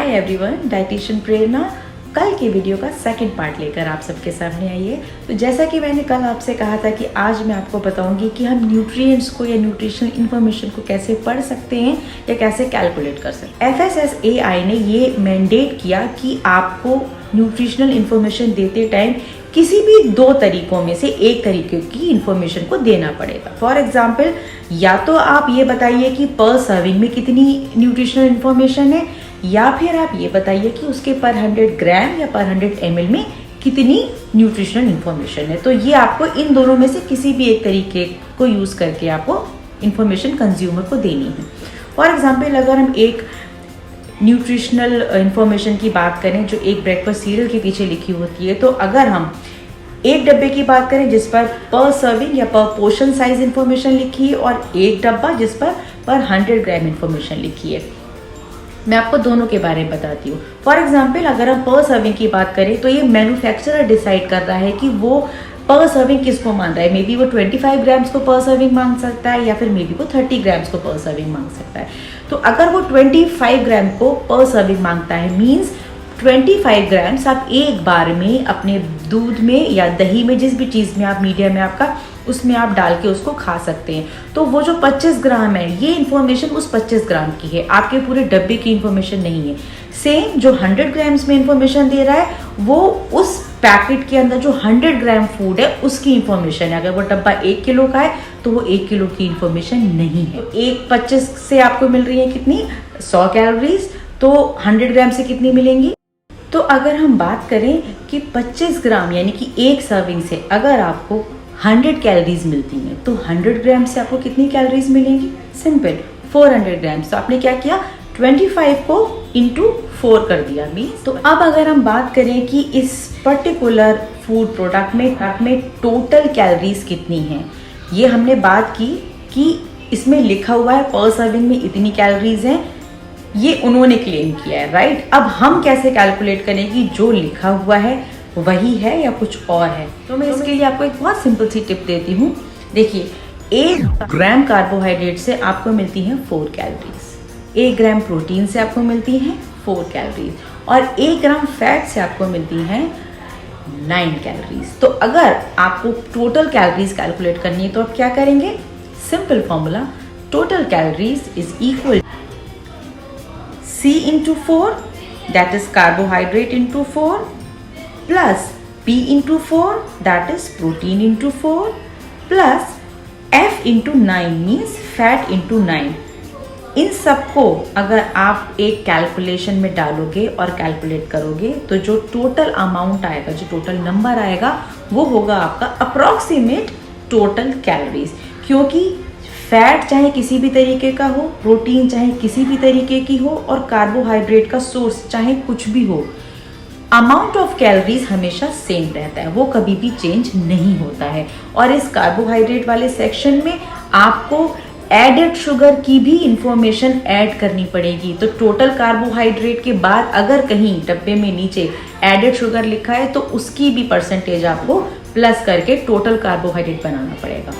Hi everyone, dietitian प्रेरणा कल के video का सेकंड पार्ट लेकर आप सबके सामने आई है। तो जैसा कि मैंने कल आपसे कहा था कि आज मैं आपको बताऊंगी कि हम न्यूट्रिएंट्स को या न्यूट्रिशनल इन्फॉर्मेशन को कैसे पढ़ सकते हैं या कैसे कैलकुलेट कर सकते हैं। FSSAI ने ये मैंडेट किया कि आपको न्यूट्रिशनल इन्फॉर्मेशन देते टाइम किसी भी दो तरीकों में से एक तरीके की इन्फॉर्मेशन को देना पड़ेगा। फॉर एग्जाम्पल, या तो आप ये बताइए कि पर सर्विंग में कितनी न्यूट्रिशनल इन्फॉर्मेशन है, या फिर आप ये बताइए कि उसके पर 100 ग्राम या पर 100 ml में कितनी न्यूट्रिशनल इन्फॉर्मेशन है। तो ये आपको इन दोनों में से किसी भी एक तरीके को यूज़ करके आपको इन्फॉर्मेशन कंज्यूमर को देनी है। फॉर एग्जाम्पल, अगर हम एक न्यूट्रिशनल इन्फॉर्मेशन की बात करें जो एक ब्रेकफास्ट सीरियल के पीछे लिखी होती है, तो अगर हम एक डब्बे की बात करें जिस पर सर्विंग या पर पोर्शन साइज इन्फॉर्मेशन लिखी है और एक डब्बा जिस पर 100 ग्राम इन्फॉर्मेशन लिखी है, मैं आपको दोनों के बारे में बताती हूँ। फॉर एग्जाम्पल, अगर हम पर सर्विंग की बात करें तो ये मैन्युफैक्चरर डिसाइड कर रहा है कि वो पर सर्विंग किसको मान रहा है। मे बी वो 25 ग्राम्स को पर सर्विंग मांग सकता है या फिर मे बी वो 30 ग्राम्स को पर सर्विंग मांग सकता है। तो अगर वो 25 ग्राम को पर सर्विंग मांगता है, मीन्स 25 ग्राम्स आप एक बार में अपने दूध में या दही में, जिस भी चीज़ में आप मीडिया में आपका, उसमें आप डाल के उसको खा सकते हैं। तो वो जो 25 ग्राम है, ये इन्फॉर्मेशन उस 25 ग्राम की है, आपके पूरे डब्बे की इन्फॉर्मेशन नहीं है। सेम जो 100 ग्राम्स में इन्फॉर्मेशन दे रहा है, वो उस पैकेट के अंदर जो 100 ग्राम फूड है उसकी इन्फॉर्मेशन है। अगर वो डब्बा 1 किलो का है तो वो 1 किलो की इन्फॉर्मेशन नहीं है। तो एक 25 से आपको मिल रही है कितनी, 100 कैलोरीज, तो 100 ग्राम से कितनी मिलेंगी। तो अगर हम बात करें कि 25 ग्राम यानी कि एक सर्विंग से अगर आपको 100 कैलोरीज मिलती हैं, तो 100 ग्राम से आपको कितनी कैलोरीज मिलेंगी। सिंपल, 400 ग्राम। तो आपने क्या किया, 25 को इंटू 4 कर दिया मीन्स। तो अब अगर हम बात करें कि इस पर्टिकुलर फूड प्रोडक्ट में टोटल कैलोरीज कितनी हैं, ये हमने बात की कि इसमें लिखा हुआ है पर सर्विंग में इतनी कैलोरीज हैं, ये उन्होंने क्लेम किया है, राइट। अब हम कैसे कैलकुलेट करें कि जो लिखा हुआ है वही है या कुछ और है। तो मैं इसके लिए आपको एक बहुत सिंपल सी टिप देती हूँ। देखिए, 1 ग्राम कार्बोहाइड्रेट से आपको मिलती हैं 4 कैलोरीज, 1 ग्राम प्रोटीन से आपको मिलती हैं 4 कैलोरीज, और 1 ग्राम फैट से आपको मिलती हैं 9 कैलोरीज। तो अगर आपको टोटल कैलोरीज कैलकुलेट करनी है तो आप क्या करेंगे, simple formula, total calories is equal C into 4, that is carbohydrate into 4, plus P into 4, that is protein into 4, plus F into 9 means fat into 9। इन सबको अगर आप एक कैलकुलेशन में डालोगे और कैलकुलेट करोगे तो जो टोटल अमाउंट आएगा, जो टोटल नंबर आएगा, वो होगा आपका अप्रॉक्सीमेट टोटल कैलोरीज। क्योंकि फैट चाहे किसी भी तरीके का हो, प्रोटीन चाहे किसी भी तरीके की हो, और कार्बोहाइड्रेट का सोर्स चाहे कुछ भी हो, अमाउंट ऑफ कैलोरीज हमेशा सेम रहता है, वो कभी भी चेंज नहीं होता है। और इस कार्बोहाइड्रेट वाले सेक्शन में आपको एडेड शुगर की भी इंफॉर्मेशन ऐड करनी पड़ेगी। तो टोटल कार्बोहाइड्रेट के बाद अगर कहीं डब्बे में नीचे एडेड शुगर लिखा है तो उसकी भी परसेंटेज आपको प्लस करके टोटल कार्बोहाइड्रेट बनाना पड़ेगा।